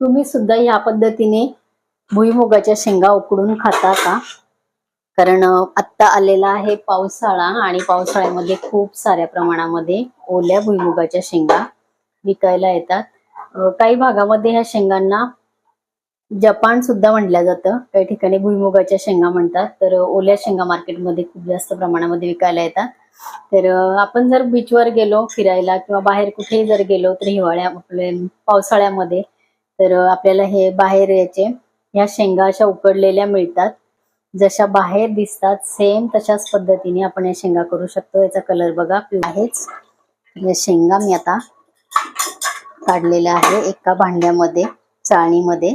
तुम्ही सुद्धा या पद्धतीने भुईमुगाच्या शेंगा उकडून खाता का? कारण आत्ता आलेला आहे पावसाळा आणि पावसाळ्यामध्ये खूप साऱ्या प्रमाणामध्ये ओल्या भुईमुगाच्या शेंगा विकायला येतात. काही भागामध्ये ह्या शेंगांना जपान सुद्धा म्हटलं जातं, काही ठिकाणी भुईमुगाच्या शेंगा म्हणतात. तर ओल्या शेंगा मार्केटमध्ये खूप जास्त प्रमाणामध्ये विकायला येतात. तर आपण जर बीचवर गेलो फिरायला किंवा बाहेर कुठेही जर गेलो तर पावसाळ्यामध्ये तर आपल्याला हे बाहेर ह्या शेंगा अशा उकडलेल्या मिळतात. जशा बाहेर दिसतात सेम तशाच पद्धतीने आपण या शेंगा करू शकतो. याचा कलर बघा आहेच. या शेंगा मी आता काढलेल्या आहे एका भांड्यामध्ये चाळणीमध्ये.